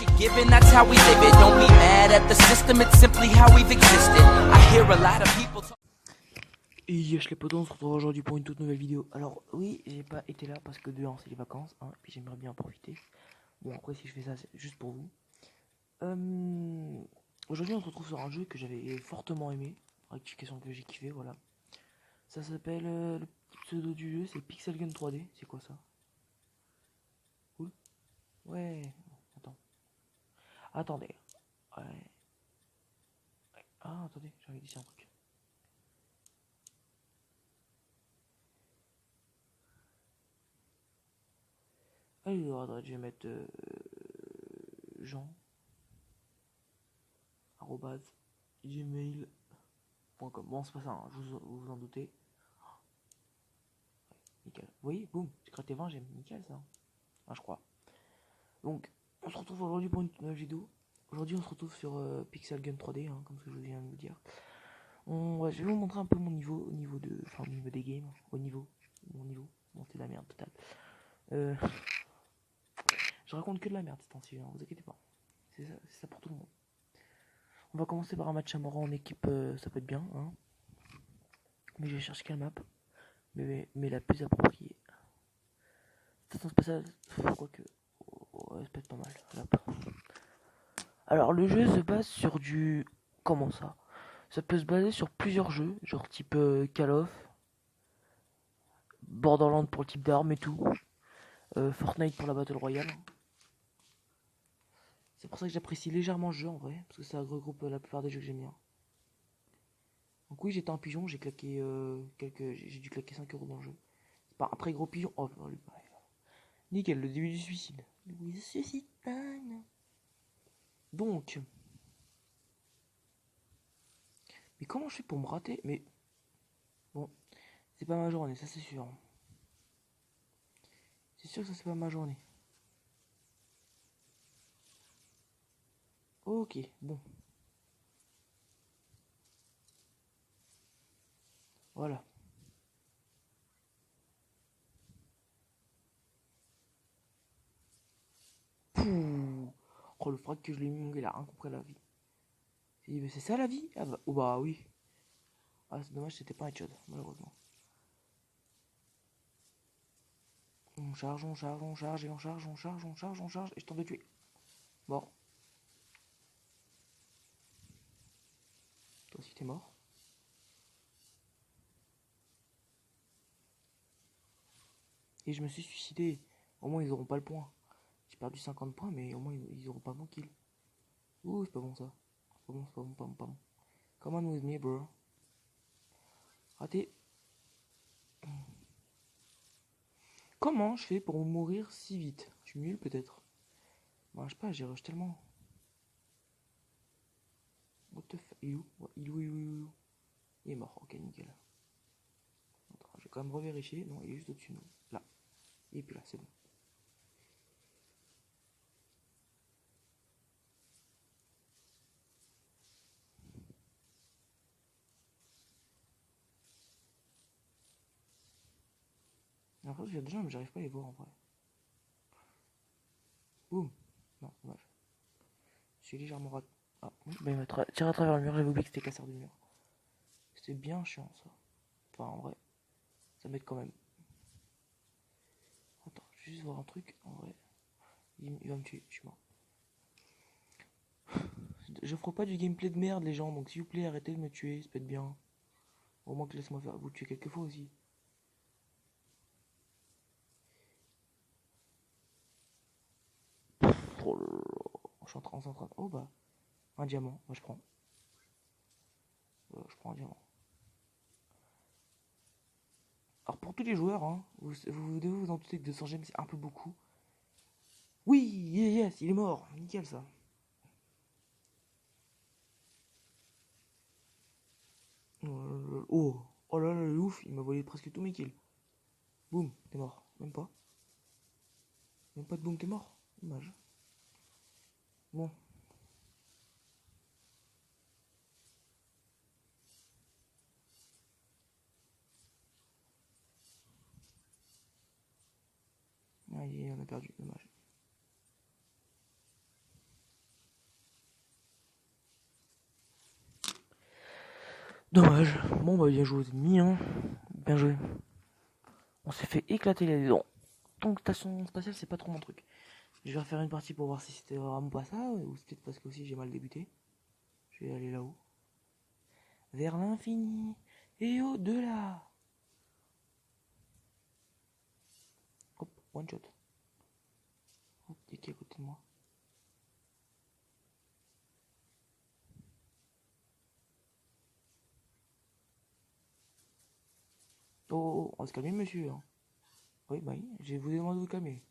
what you're given, that's how we live it. Don't be mad at the system, it's simply how we've existed. I hear a lot of people talk. Et yes les potos, on se retrouve aujourd'hui pour une toute nouvelle vidéo. Alors oui, j'ai pas été là parce que dehors c'est les vacances, hein, et puis j'aimerais bien en profiter. Bon après si je fais ça c'est juste pour vous. Aujourd'hui on se retrouve sur un jeu que j'avais fortement aimé, rectification que j'ai kiffé, voilà. Ça s'appelle, le pseudo du jeu c'est Pixel Gun 3D, c'est quoi ça? Cool. Ouais, attends. Attendez. Ouais. Ah attendez, j'avais dit un truc. Alors, je vais mettre Jean @gmail.com. Bon, c'est pas ça, hein, vous en doutez. Nickel. Vous voyez, boum, j'ai créé 20, j'aime. Nickel ça. Ah, je crois. Donc, on se retrouve aujourd'hui pour une nouvelle vidéo. Aujourd'hui, on se retrouve sur Pixel Gun 3D, hein, comme ce que je viens de vous dire. Je vais vous montrer un peu mon niveau, au niveau des games. Mon niveau. Bon, c'est de la merde totale. Je raconte que de la merde c'est temps-ci, hein, vous inquiétez pas. C'est ça pour tout le monde. On va commencer par un match à mort en équipe, ça peut être bien, hein. Mais je vais chercher quelle map, mais la plus appropriée. Station spatiale, quoique, ça peut être pas mal. Là. Alors le jeu se base sur du... Comment ça? Ça peut se baser sur plusieurs jeux, genre type Call of, Borderlands pour le type d'armes et tout, Fortnite pour la Battle Royale. C'est pour ça que j'apprécie légèrement le jeu en vrai, parce que ça regroupe la plupart des jeux que j'aime bien. Donc oui, j'étais un pigeon, j'ai claqué j'ai dû claquer 5 € dans le jeu. C'est pas un très gros pigeon. Oh, nickel, le début du suicide. Oui, suicide time. Donc, mais comment je fais pour me rater? Mais bon, c'est pas ma journée, ça c'est sûr. C'est sûr que ça c'est pas ma journée. Ok, bon. Voilà. Pouh. Oh, le frac que je l'ai mis, mon gars, il a rien compris à la vie. C'est ça la vie? Ah bah, oh bah oui. Ah, c'est dommage, c'était pas un headshot, malheureusement. On charge, et on charge, et je tente de tuer. Mort. Toi aussi t'es mort. Et je me suis suicidé. Au moins ils auront pas le point. J'ai perdu 50 points, mais au moins ils auront pas mon kill. Ouh, c'est pas bon ça. C'est pas bon. Come on with me, bro. Raté. Comment je fais pour mourir si vite? Je suis nul peut-être. Bah, je sais pas, j'ai rush tellement. What the fuck? Il est où? Il est où? Il est mort, ok, nickel. Attends, je vais quand même revérifier. Non, il est juste au-dessus de nous. Là. Et puis là, c'est bon. Après, il y a des gens, mais j'arrive pas à les voir en vrai. Boum. Non, dommage. Je suis légèrement raté. Ah, bah il m'a tiré à travers le mur, j'avais oublié que c'était casseur du mur. C'était bien chiant ça. Enfin, en vrai, ça m'aide quand même. Attends, je vais juste voir un truc, en vrai. Il va me tuer, je suis mort. Je ferai pas du gameplay de merde, les gens, donc s'il vous plaît, arrêtez de me tuer, ça peut être bien. Au moins que laisse-moi faire vous tuer quelques fois aussi. Oh là là. Je suis en train. Oh bah, un diamant, moi je prends. Je prends un diamant. Alors pour tous les joueurs, hein, vous devez vous en douter que 200 gemmes c'est un peu beaucoup. Oui, yes, il est mort, nickel ça. Oh là là, le ouf, il m'a volé presque tous mes kills. Boum, t'es mort, même pas. Même pas de boum, t'es mort. Dommage. Bon. Aïe, on a perdu, dommage. Dommage. Bon, bah, bien joué aux ennemis, hein. Bien joué. On s'est fait éclater les dents. Donc, station spatiale, c'est pas trop mon truc. Je vais refaire une partie pour voir si c'était vraiment pas ça, ou c'est peut-être parce que aussi j'ai mal débuté. Je vais aller là-haut. Vers l'infini et au-delà. Hop, one shot. Hop, t'es qui à côté de moi? Oh, on va se calmer, monsieur. Hein. Oui, bah oui, je vous demande de vous calmer.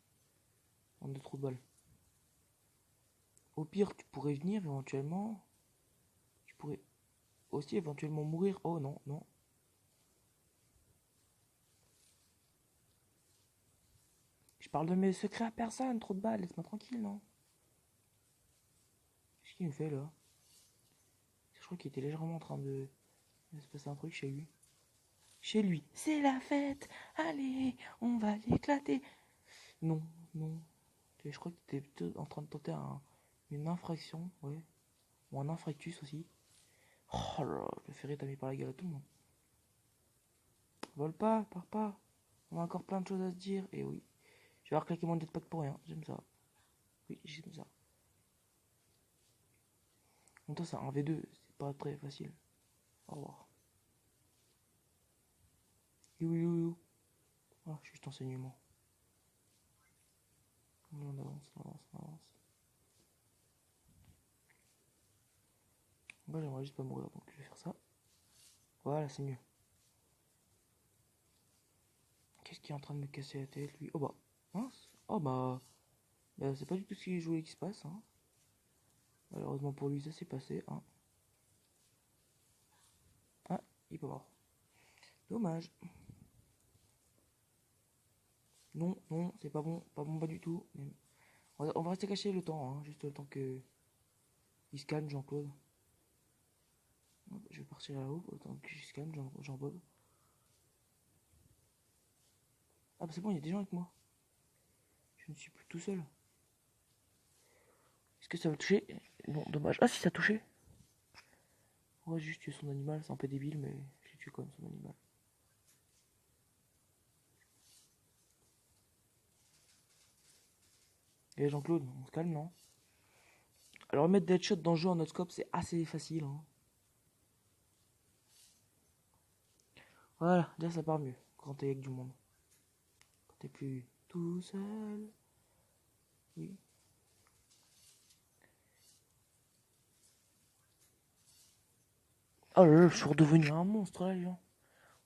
On a trop de balles. Au pire, tu pourrais venir éventuellement. Tu pourrais aussi éventuellement mourir. Oh non, non. Je parle de mes secrets à personne, trop de balles, laisse-moi tranquille, non? Qu'est-ce qu'il nous fait là? Je crois qu'il était légèrement en train de se passer un truc chez lui. Chez lui, c'est la fête! Allez, on va l'éclater! Non, non. Je crois que tu étais plutôt en train de tenter une infraction, ouais. Ou un infractus aussi. Oh là là, le ferry t'a mis par la gueule à tout le monde. Vole pas, pars pas. On a encore plein de choses à se dire. Et oui, je vais avoir claqué mon jetpack pour rien. J'aime ça. Oui, j'aime ça. En toi, c'est un V2. C'est pas très facile. Au revoir. You. Ah, je suis juste enseignement. On avance. Moi, j'aimerais juste pas mourir, donc je vais faire ça. Voilà, c'est mieux. Qu'est-ce qui est en train de me casser la tête, lui? Oh bah, mince. Oh bah, c'est pas du tout ce que je voulais qu'il se passe, hein. Malheureusement pour lui, ça s'est passé, hein. Ah, il est pas mort. Dommage. Non, c'est pas bon, pas du tout. On va rester caché le temps, hein, juste le temps que il se calme, Jean-Claude. Je vais partir là-haut, autant qu'il se calme, Jean-Bob. Ah bah c'est bon, il y a des gens avec moi. Je ne suis plus tout seul. Est-ce que ça va toucher? Non, dommage. Ah si, ça a touché. On va juste tuer son animal, c'est un peu débile, mais j'ai tué quand même son animal. Et Jean-Claude, on se calme, non? Alors mettre des headshots dans le jeu en no-scope, c'est assez facile, hein. Voilà, déjà ça part mieux quand t'es avec du monde. Quand t'es plus tout seul. Oui. Oh là là, je suis redevenu un monstre là, les gens.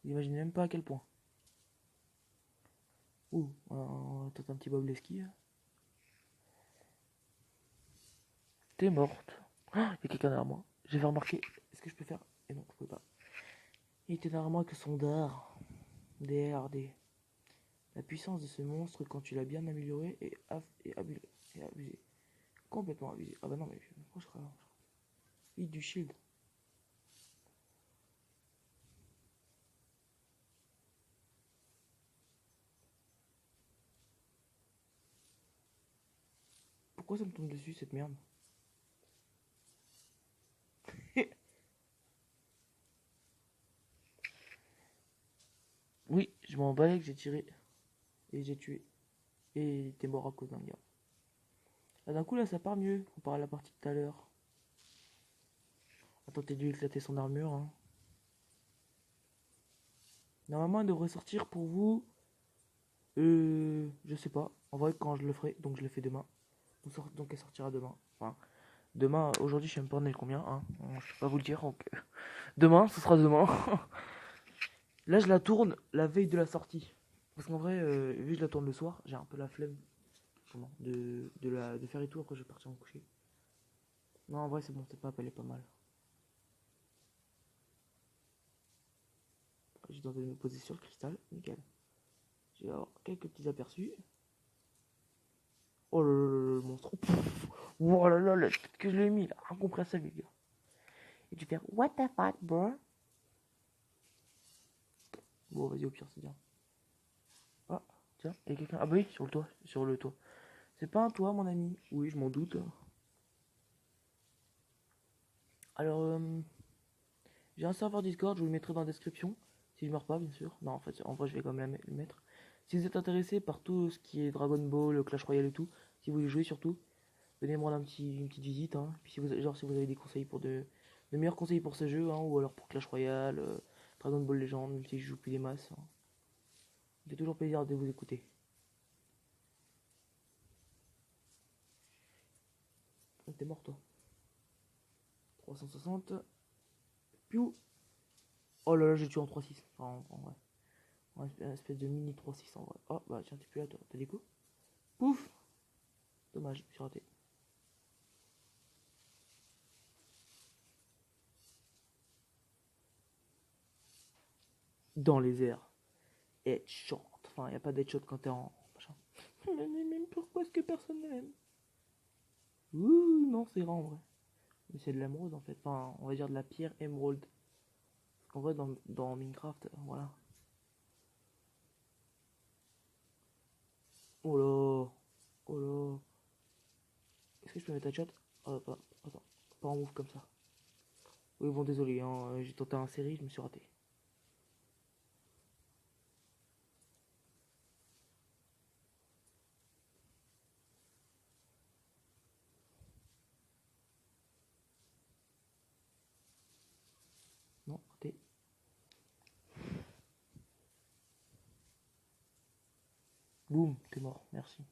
Vous imaginez même pas à quel point. Ouh, on va tenter un petit Bob Lesky. T'es morte. Oh, il y a quelqu'un derrière moi. J'ai fait remarquer. Est-ce que je peux faire? Et non, je peux pas. Il était derrière moi que son dard. DRD. La puissance de ce monstre, quand tu l'as bien amélioré, est abusé. Complètement abusé. Ah bah non, mais pourquoi je serais là? Vite du shield. Pourquoi ça me tombe dessus cette merde? Oui, je m'en balais que j'ai tiré. Et j'ai tué. Et t'es mort à cause d'un gars. Là d'un coup là ça part mieux comparé à la partie de tout à l'heure. Attends, t'as dû éclater son armure, hein. Normalement elle devrait sortir pour vous. Je sais pas. En vrai quand je le ferai, donc je le fais demain. Donc elle sortira demain. Enfin, demain, aujourd'hui je sais même pas on est combien, hein. Je peux pas vous le dire, donc demain, ce sera demain. Là je la tourne la veille de la sortie. Parce qu'en vrai, vu que je la tourne le soir, j'ai un peu la flemme de faire et tout, après je vais partir me coucher. Non en vrai c'est bon, cette map elle est pas mal. J'ai tenté de me poser sur le cristal, nickel. J'ai avoir quelques petits aperçus. Oh là là là, le monstre. Oh là là, la tête que je l'ai mis là, incompressible les gars. Et tu fais what the fuck bro. Bon vas-y au pire c'est bien. Ah tiens, il y a quelqu'un. Ah bah oui, sur le toit. C'est pas un toit mon ami. Oui je m'en doute. Alors J'ai un serveur Discord, je vous le mettrai dans la description. Si je meurs pas, bien sûr. Non, en fait, en vrai, je vais quand même le mettre. Si vous êtes intéressé par tout ce qui est Dragon Ball, Clash Royale et tout, si vous voulez jouer surtout, venez me rendre une petite visite. Hein. Puis si vous, genre, si vous avez des conseils pour de meilleurs conseils pour ce jeu, hein, ou alors pour Clash Royale, Dragon Ball Legends, même si je joue plus des masses. Hein. Ça fait toujours plaisir de vous écouter. Oh, t'es mort, toi. 360. Piou. Oh là là, j'ai tué en 3-6. Enfin, en vrai. Un espèce de mini 3-6 en vrai. Oh bah tiens, t'es plus là toi. T'as des coups? Pouf. Dommage, j'ai raté. Dans les airs. Headshot. Enfin, y a pas d'headshot quand t'es en machin. Mais pourquoi est-ce que personne ne m'aime? Ouh, non, c'est vrai en vrai. Mais c'est de l'émeraude en fait. Enfin, on va dire de la pierre émeraude. Parce qu'en vrai, dans Minecraft, voilà. Oh là. Oh là. Est-ce que je peux mettre headshot? Oh, pas. Attends. Pas en move comme ça. Oui, bon, désolé, hein, j'ai tenté un série, je me suis raté. Non, raté. Boum, t'es mort, merci.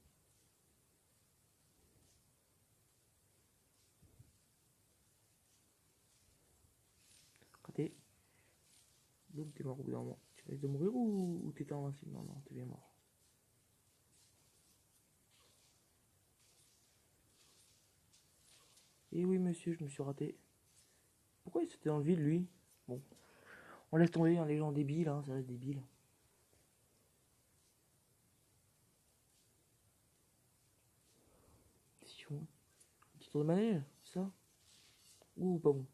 Raté. Boum, t'es mort au bout d'un moment. Tu risques de mourir ou t'étais invincible? Non, non, t'es bien mort. Eh oui, monsieur, je me suis raté. Pourquoi il s'était dans le vide, lui? Bon, on laisse tomber, hein, les gens débiles, hein, ça reste débile. Qu'est-ce qu'ils font? Un petit tour de manège, c'est ça? Ouh, pas bon.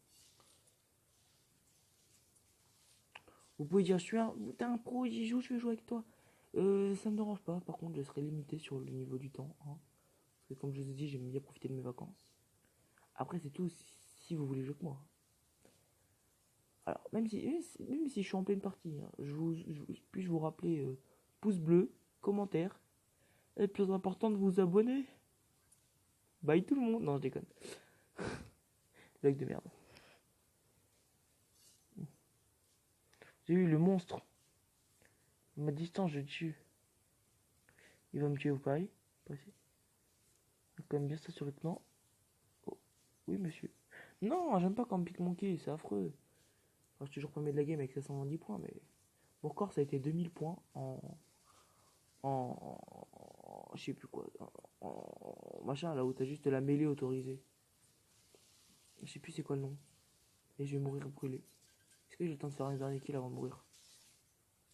Vous pouvez dire, t'es un pro, j'y joue, je vais jouer avec toi. Ça me dérange pas, par contre, je serai limité sur le niveau du temps. Hein, parce que comme je vous ai dit, j'aime bien profiter de mes vacances. Après, c'est tout si vous voulez jouer avec moi. Alors, même si je suis en pleine partie, hein, puis-je vous rappeler pouce bleu, commentaire, et plus important de vous abonner. Bye tout le monde. Non, je déconne. Blague de merde. J'ai eu le monstre. Ma distance, je le tue. Il va me tuer ou pareil. Pas ici. Comme bien s'assurer que non. Oh. Oui, monsieur. Non, j'aime pas quand on pique mon quai, c'est affreux. Enfin, je suis toujours premier de la game avec 720 points, mais. Mon record, ça a été 2000 points je sais plus quoi. Machin, là où t'as juste la mêlée autorisée. Je sais plus c'est quoi le nom. Et je vais mourir brûlé. Est-ce que j'ai le temps de faire un dernier kill avant de mourir?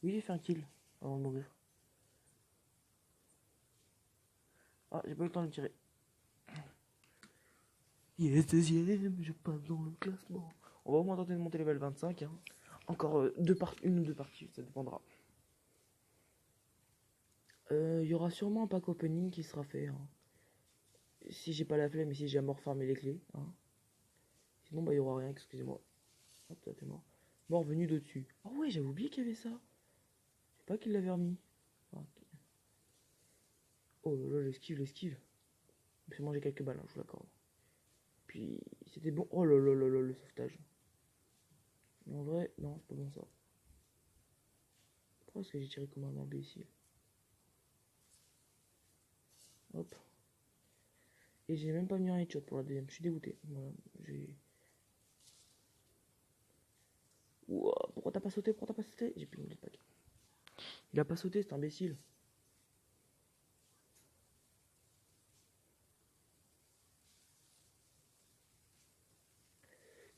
Oui, j'ai fait un kill avant de mourir. Ah, j'ai pas eu le temps de le tirer. Yes, deuxième, je passe dans le classement. On va au moins tenter de monter level 25. Hein. Encore une ou deux parties, ça dépendra. Il y aura sûrement un pack opening qui sera fait. Hein. Si j'ai pas la flemme et si j'ai à mort farmer les clés. Hein. Sinon, bah, il y aura rien, excusez-moi. Hop, toi, t'es mort. Mort venu d'au-dessus. Oh ouais, j'avais oublié qu'il y avait ça. Je sais pas qui l'avait remis. Okay. Oh là là, l'esquive. J'ai mangé quelques balles, hein, je vous l'accorde. Puis, c'était bon. Oh là là là là, le sauvetage. Mais en vrai, non, c'est pas bon ça. Pourquoi est-ce que j'ai tiré comme un imbécile? Hop. Et j'ai même pas mis un headshot pour la deuxième. Je suis dégoûté. Voilà, j'ai. Ouah, pourquoi t'as pas sauté? Pourquoi t'as pas sauté? J'ai plus de pack. Il a pas sauté, c'est imbécile.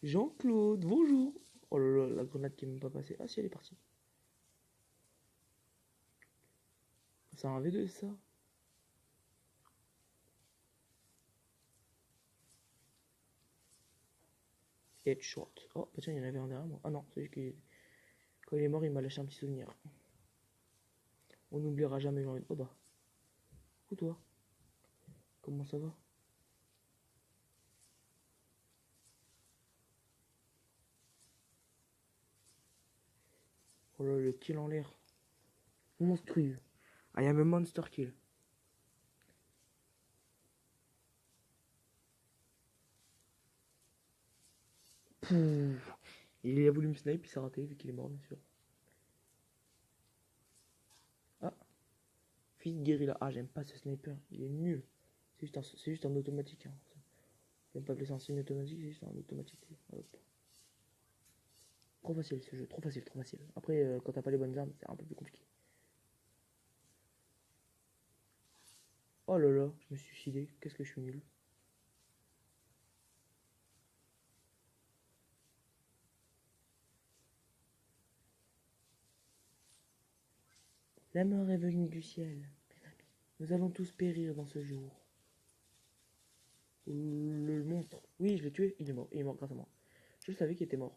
Jean-Claude, bonjour. Oh là là, la grenade qui est même pas passée. Ah si, elle est partie. C'est un V2, ça? Headshot. Oh, bah tiens, il y en avait un derrière moi. Ah non, c'est juste que quand il est mort, il m'a lâché un petit souvenir. On n'oubliera jamais Jean. Oh bah. Ou toi? Comment ça va? Oh là, le kill en l'air. Monstrueux. I am a monster kill. Pouf. Il a voulu me snipe, il s'est raté vu qu'il est mort, bien sûr. Ah, fils de guérilla. Ah, j'aime pas ce sniper, il est nul. C'est juste un automatique. Hein. J'aime pas appeler ça un signe automatique, c'est juste un automatique. Hop. Trop facile ce jeu, trop facile, trop facile. Après, quand t'as pas les bonnes armes, c'est un peu plus compliqué. Oh là là, je me suis suicidé, qu'est-ce que je suis nul. La mort est venue du ciel. Nous allons tous périr dans ce jour. Le monstre. Oui, je l'ai tué, il est mort. Il est mort grâce à moi. Je savais qu'il était mort.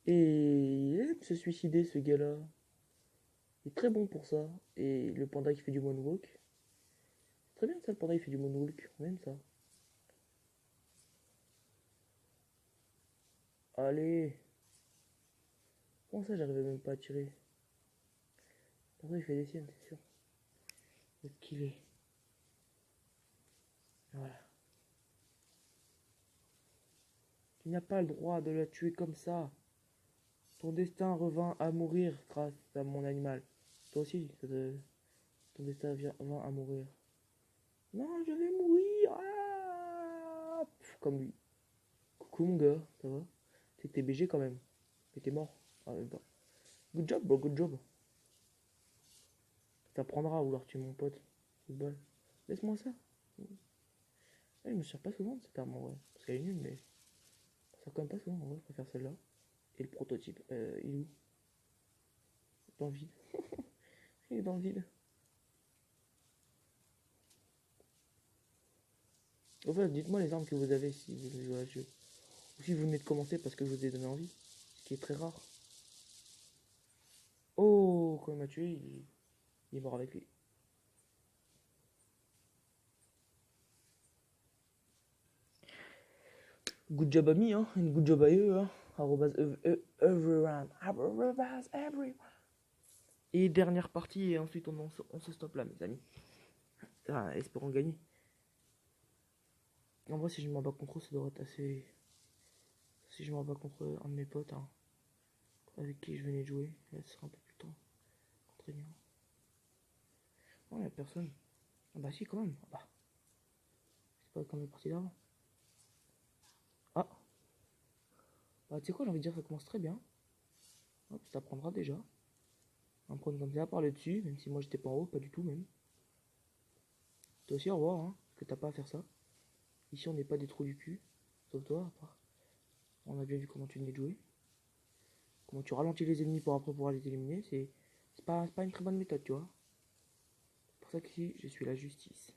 Et il aime se suicider, ce gars-là. Il est très bon pour ça. Et le panda qui fait du moonwalk. Très bien ça, le panda qui fait du moonwalk. On aime ça. Allez. Comment ça, j'arrivais même pas à tirer? Pourtant, il fait des siennes, c'est sûr. Le killer. Voilà. Tu n'as pas le droit de la tuer comme ça. Ton destin revint à mourir grâce à mon animal. Toi aussi, ton destin vint à mourir. Non, je vais mourir. Ah pff, comme lui. Coucou mon gars, ça va? C'est que t'es BG quand même. Mais t'es mort. Ah, même pas. Good job, bro, good job. T'apprendras à vouloir tuer mon pote. Football. Laisse-moi ça. Ah, il me sert pas souvent de cette arme en vrai. Parce qu'elle est nulle, mais ça sert quand même pas souvent en vrai. Je préfère celle-là. Et le prototype. Il est où? Dans le vide. Il est dans le vide. En fait, dites-moi les armes que vous avez si vous jouez à ce jeu. Ou si vous venez de commencer parce que je vous ai donné envie. Ce qui est très rare. Oh, quand il m'a tué, il est mort avec lui. Good job à me, hein. And good job à eux, hein. Arrobas everyone. Arrobas everyone. Et dernière partie, et ensuite on se stoppe là, mes amis. Ah, espérons gagner. En vrai, si je m'en bats contre eux, ça devrait être assez. Si je m'en bats contre un de mes potes, hein, avec qui je venais de jouer, là, ce sera un peu plus contraignant. Non, y'a personne. Ah bah si, quand même. Ah bah. C'est pas comme la partie d'avant. Ah. Bah tu sais quoi, j'ai envie de dire, ça commence très bien. Hop, ça prendra déjà. On prend comme ça, par le dessus, même si moi j'étais pas en haut, pas du tout même. Toi aussi, au revoir, hein, parce que t'as pas à faire ça. Ici, on n'est pas des trous du cul. Sauf toi, à part. On a bien vu comment tu venais de jouer. Comment tu ralentis les ennemis pour après pouvoir les éliminer. C'est pas une très bonne méthode, tu vois. C'est pour ça qu'ici, je suis la justice.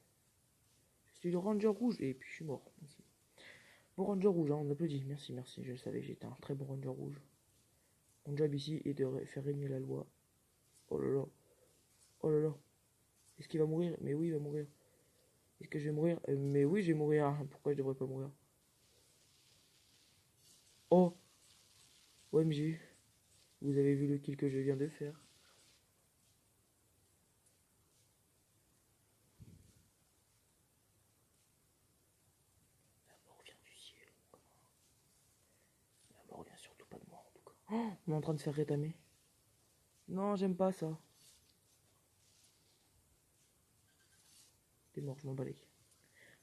Je suis le ranger rouge. Et puis, je suis mort. Merci. Bon ranger rouge, hein, on applaudit. Merci, merci. Je le savais, j'étais un très bon ranger rouge. Mon job ici est de faire régner la loi. Oh là là. Oh là là. Est-ce qu'il va mourir? Mais oui, il va mourir. Est-ce que je vais mourir? Mais oui, je vais mourir. Pourquoi je devrais pas mourir? Oh! OMG. Vous avez vu le kill que je viens de faire? La mort vient du ciel. La mort vient surtout pas de moi, en tout cas. Oh, on est en train de se faire rétamer. Non, j'aime pas ça. T'es mort, je m'en balèque.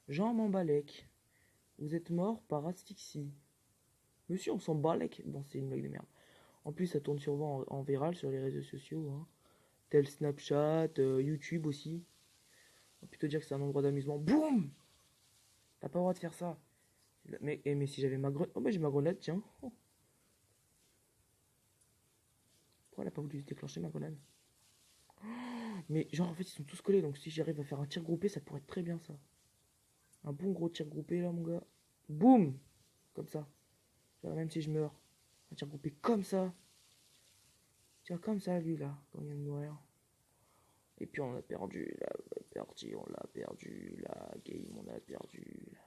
Jean m'en balèque. Vous êtes mort par asphyxie. Monsieur, on s'en balèque. Bon, c'est une blague de merde. En plus, ça tourne souvent en viral sur les réseaux sociaux, hein. Tel Snapchat, YouTube aussi. On va plutôt dire que c'est un endroit d'amusement. Boum! T'as pas le droit de faire ça. Mais si j'avais ma grenade... Oh bah j'ai ma grenade, tiens. Oh. Pourquoi elle a pas voulu déclencher ma grenade? Mais genre en fait ils sont tous collés, donc si j'arrive à faire un tir groupé, ça pourrait être très bien ça. Un bon gros tir groupé là mon gars. Boum! Comme ça. Genre, même si je meurs. Un tir groupé comme ça. Tiens comme ça lui là, quand il vient de mourir. Et puis on a perdu, la partie, on l'a perdu, la game, on a perdu.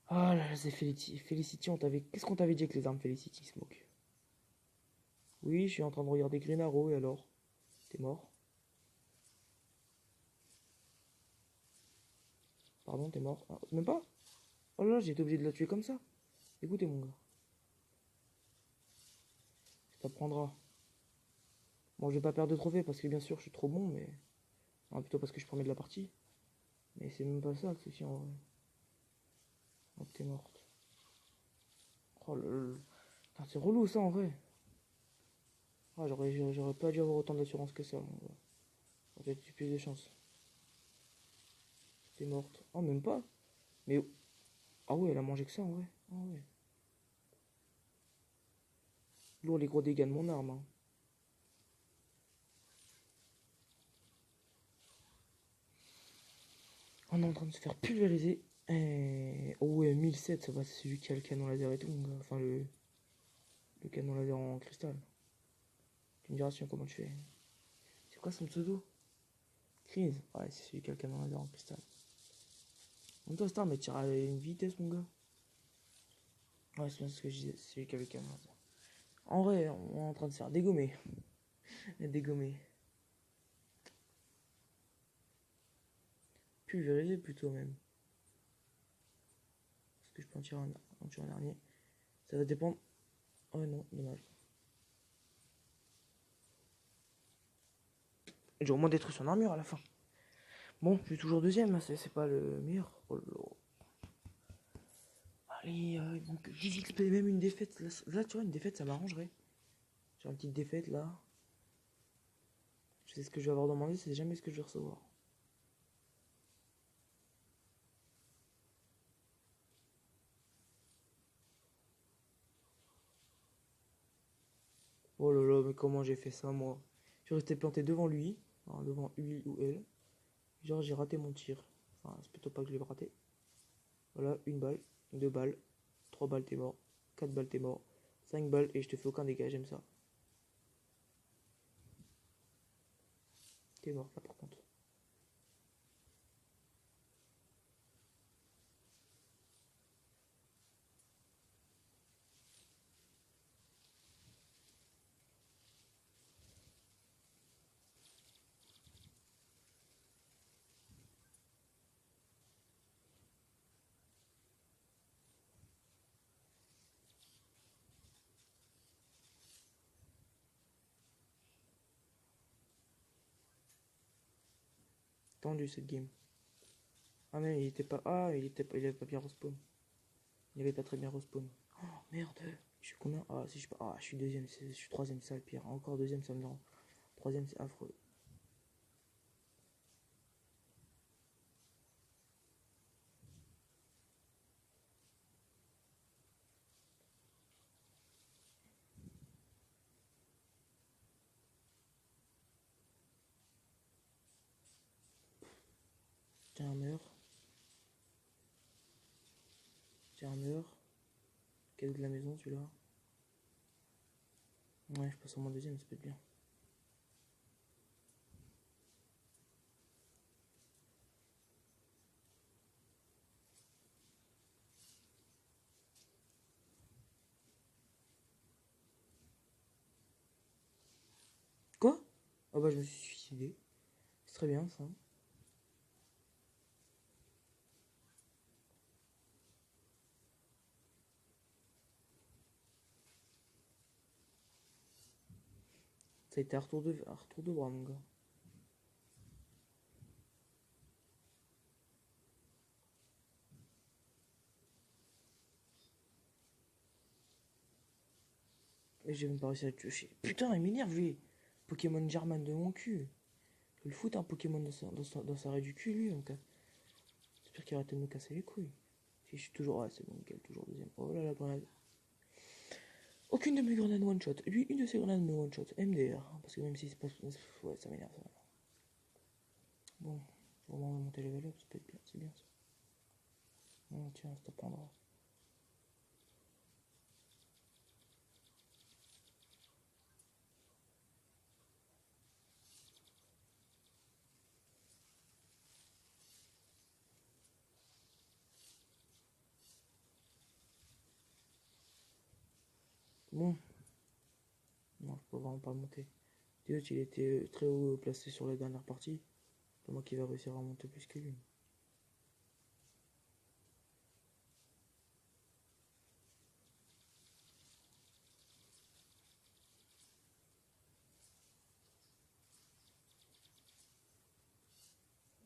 Ah là là, c'est Felicity. Felicity, on t'avait. Qu'est-ce qu'on t'avait dit avec les armes Felicity, Smoke? Oui, je suis en train de regarder Green Arrow, et alors? T'es mort? Pardon, t'es mort? Ah, même pas? Oh là là, j'ai été obligé de la tuer comme ça. Écoutez, mon gars. Ça t'apprendra. Bon, je vais pas perdre de trophée parce que bien sûr, je suis trop bon, mais. Non, plutôt parce que je promets de la partie. Mais c'est même pas ça le souci en vrai. Oh, t'es morte. Oh là là. Putain, c'est relou ça en vrai. Ah, j'aurais pas dû avoir autant d'assurance que ça, mon gars. J'aurais eu plus de chance. T'es morte. Oh, même pas. Mais. Ah ouais, elle a mangé que ça en vrai. Ah ouais. Lourd les gros dégâts de mon arme. Hein. On est en train de se faire pulvériser. Et... Oh ouais, 1007, ça va, c'est celui qui a le canon laser et tout, mon gars. Enfin, le canon laser en cristal. Tu me diras si comment tu fais. C'est quoi son pseudo? Crise. Ouais, c'est celui qui a le canon laser en cristal. En même temps, Star, mais tire à une vitesse, mon gars. Ouais, c'est bien ce que je disais, c'est celui qui a le canon laser. En vrai, on est en train de se faire dégommer. Dégommer. Pulvériser plutôt, même. Est-ce que je peux en tuer un dernier? Ça va dépendre. Oh non, dommage. J'ai au moins détruit son armure à la fin. Bon, je suis toujours deuxième, hein, c'est pas le meilleur. Oh là. Allez, donc 10 XP, même une défaite. Là, tu vois, une défaite, ça m'arrangerait. J'ai une petite défaite là. Je sais ce que je vais avoir demandé, c'est jamais ce que je vais recevoir. Oh là là, mais comment j'ai fait ça, moi? Je suis resté planté devant lui, enfin, devant lui ou elle. Genre, j'ai raté mon tir. Enfin, c'est plutôt pas que je l'ai raté. Voilà, une balle, deux balles, trois balles, t'es mort. Quatre balles, t'es mort. 5 balles et je te fais aucun dégât, j'aime ça. T'es mort là par contre. Tendu cette game. Ah mais il était pas. Ah, il avait pas bien respawn. Il avait pas très bien respawn. Oh merde. Je suis combien? Ah si je suis pas. Ah je suis deuxième, je suis troisième, c'est ça le pire. Encore deuxième, ça me rend. Troisième, c'est affreux. Tiens un mur. Tiens un mur. Cadeau de la maison celui-là. Ouais, je passe au moins deuxième, ça peut être bien. Quoi? Ah bah je me suis suicidé. C'est très bien ça. Ça a été un retour de bras mon gars. Et j'ai même pas réussi à le tuer. Putain, il m'énerve lui. Pokémon German de mon cul. Je vais le foutre un Pokémon dans sa raie du cul lui. Donc, j'espère qu'il arrête de me casser les couilles. Si je suis toujours. Ouais, c'est bon, nickel, toujours deuxième. Oh là la grenade. Aucune de mes grenades one shot. Lui, une de ses grenades me one shot. MDR. Parce que même si c'est pas. Ouais, ça m'énerve ça. Bon, faut vraiment monter le level up, ça peut être bien, c'est bien ça. Oh, tiens, ça t'apprendra. Bon. Non, je peux vraiment pas le monter. Dieu, il était très haut placé sur la dernière partie. C'est moi qui va réussir à monter plus que lui.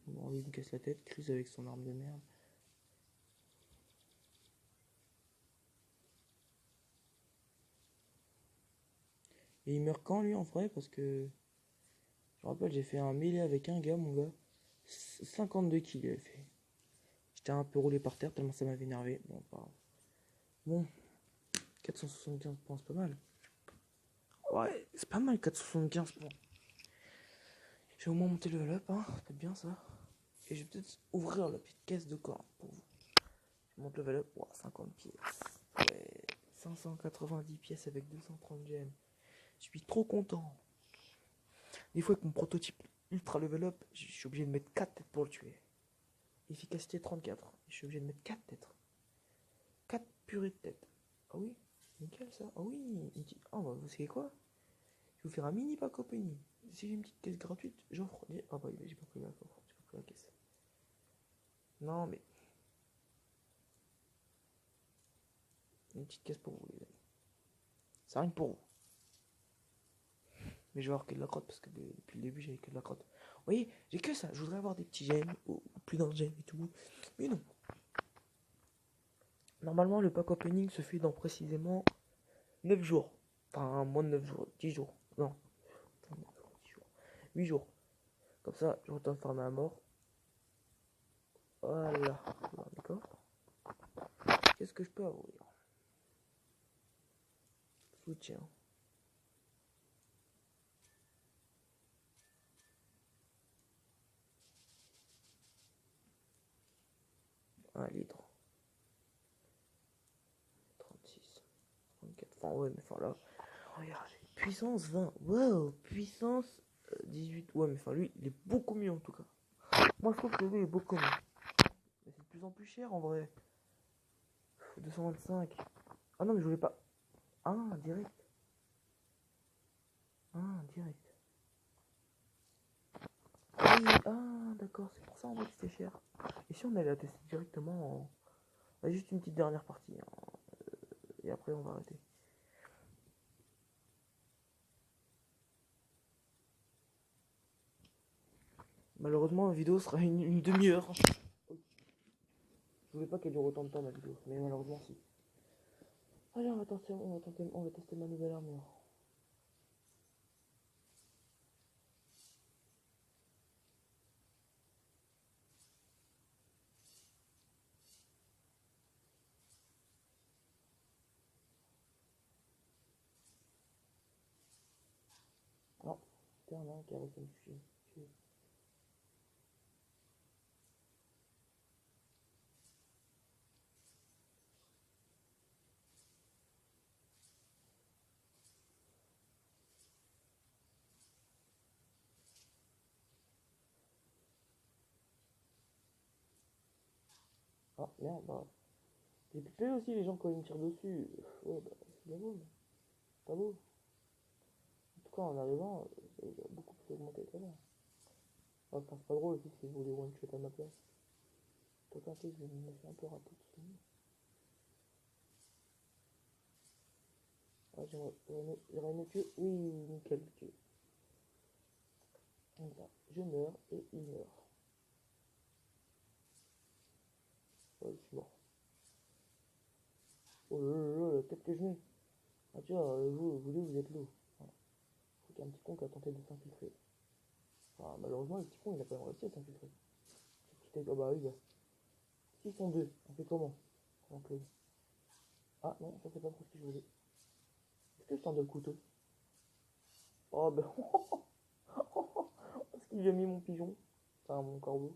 Bon, lui, il me casse la tête. Chris avec son arme de merde. Et il meurt quand, lui, en vrai? Parce que... Je me rappelle, j'ai fait un mêlée avec un gars, mon gars. 52 kills, il avait fait. J'étais un peu roulé par terre tellement ça m'avait énervé. Bon, pas grave. Bon. 475 points, c'est pas mal. Ouais, c'est pas mal, 475 points. Je vais au moins monter le level up, hein. Ça peut être bien, ça. Et je vais peut-être ouvrir la petite caisse de corps pour vous. Je monte le level up. Wow, 50 pièces. Ouais. 590 pièces avec 230 gemmes. Je suis trop content. Des fois, avec mon prototype ultra level up, je suis obligé de mettre 4 têtes pour le tuer. Efficacité 34. Je suis obligé de mettre 4 têtes. 4 purées de têtes. Ah oui, nickel ça. Ah oui, oh bah vous savez quoi? Je vais vous faire un mini pack opening. Si j'ai une petite caisse gratuite, j'offre. Ah bah j'ai pas pris la coffre, j'ai pas pris la caisse. Non mais. Une petite caisse pour vous les amis. C'est rien que pour vous. Mais je vais avoir que de la crotte parce que depuis le début j'avais que de la crotte. Vous voyez, j'ai que ça. Je voudrais avoir des petits gemmes ou plus d'un gemme et tout. Mais non. Normalement le pack opening se fait dans précisément 9 jours. Enfin moins de 9 jours. 10 jours. Non. 8 jours. Comme ça, je retourne farmer à mort. Voilà. D'accord. Qu'est-ce que je peux avoir? Soutien. Un litre. 36. 34. Enfin, ouais, mais enfin là. Regardez. Puissance 20. Wow. Puissance 18. Ouais, mais enfin, lui, il est beaucoup mieux en tout cas. Moi, je trouve que lui est beaucoup mieux. Mais c'est de plus en plus cher en vrai. 225. Ah non, mais je voulais pas. Ah, direct. Ah, direct. Oui, ah, d'accord, c'est pour ça en vrai que c'était cher. Et si on allait la tester directement en... Juste une petite dernière partie. Hein. Et après, on va arrêter. Malheureusement, la vidéo sera une demi-heure. Je voulais pas qu'elle dure autant de temps, ma vidéo. Mais malheureusement, si. Allez, on va tester ma nouvelle armure. Non, c'était un qui a réussi à me tuer. Ah, merde, bah. J'ai pu tuer aussi les gens quand ils me tirent dessus. Ouais, bah, c'est bien beau, mais pas beau. En tout cas, en arrivant, ça a beaucoup plus augmenté que là. Enfin, c'est pas drôle aussi si vous voulez one shot à ma place. Toi, un peu, je me suis un peu raté tout ce monde. Ah, j'aurais aimé tuer. Oui, nickel, tuer. Voilà. Je meurs et il meurt. Ouais, je suis mort. Oh là là là, qu'est-ce que je mets? Ah, tu vois, vous êtes lourd. Voilà. Faut qu'il y ait un petit con qui a tenté de s'infiltrer. Enfin, malheureusement, le petit con, il a pas réussi à s'infiltrer. Ah bah oui, bah. S'ils sont deux, on fait comment? Donc, ah non, ça c'est pas trop ce que je voulais. Est-ce que je tente le couteau? Oh ben. Est-ce qu'il lui a mis mon pigeon? Enfin, mon corbeau.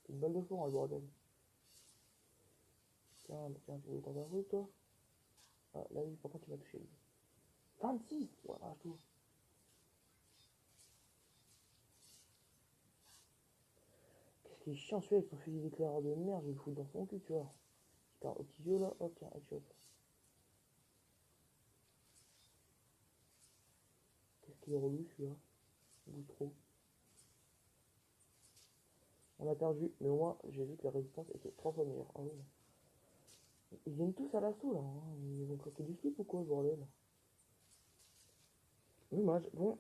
C'est une balle de four, hein, le bordel. Tiens, tiens, tu veux t'en faire toi? Ah, là, oui, par contre, il m'a touché, lui. 26! Voilà, tout. Qu'est-ce qui est chiant, celui-là, avec son fusil d'éclaireur de merde, je vais le foutre dans son cul, tu vois. Putain, au petit jeu, là, hop, tiens, headshot. qu'il est relou celui-là. Il bouge trop. On a perdu, mais moi j'ai vu que la résistance était 3 fois meilleure. Ah oui. Ils viennent tous à l'assaut là, hein. Ils vont claquer du slip ou quoi, ce bordel? Dommage. Bon.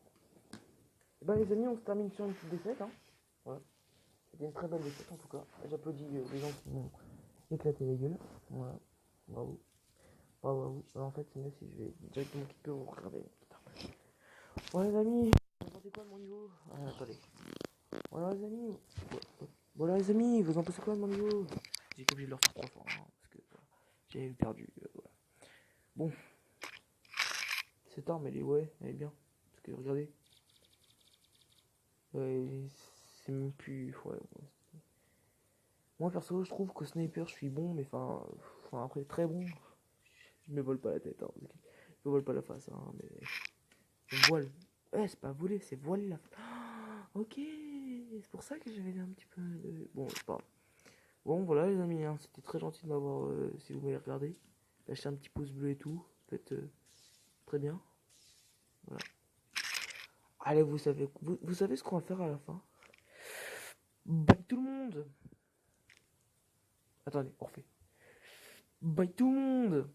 Bah les amis, on se termine sur une petite défaite, hein. Ouais. C'était une très belle défaite en tout cas. J'applaudis les gens qui m'ont éclaté les gueules. Voilà. Bravo. Bravo à vous. Alors, en fait, c'est mieux si je vais directement quitter pour regarder. Putain. Bon les amis, vous en pensez quoi de mon niveau? Ah, attendez. Voilà les amis. Voilà les amis, vous en pensez quoi de mon niveau? J'ai été obligé de le refaire 3 fois, hein, parce que voilà, j'avais perdu. Voilà. Bon. Cette arme, elle est bien. Parce que regardez. C'est même plus. Ouais. Moi perso, je trouve que sniper, je suis bon, mais enfin après très bon. Je me vole pas la tête, hein. Je me vole pas la face, hein, mais je voile. C'est pas voler, c'est voiler la face. Ok, c'est pour ça que j'avais un petit peu de... Bon, c'est pas grave. Bon, voilà les amis, hein, c'était très gentil de m'avoir, si vous m'avez regardé. Lâchez un petit pouce bleu et tout, faites très bien. Voilà. Allez, vous savez ce qu'on va faire à la fin. Bye tout le monde. Attendez, on refait. Bye tout le monde.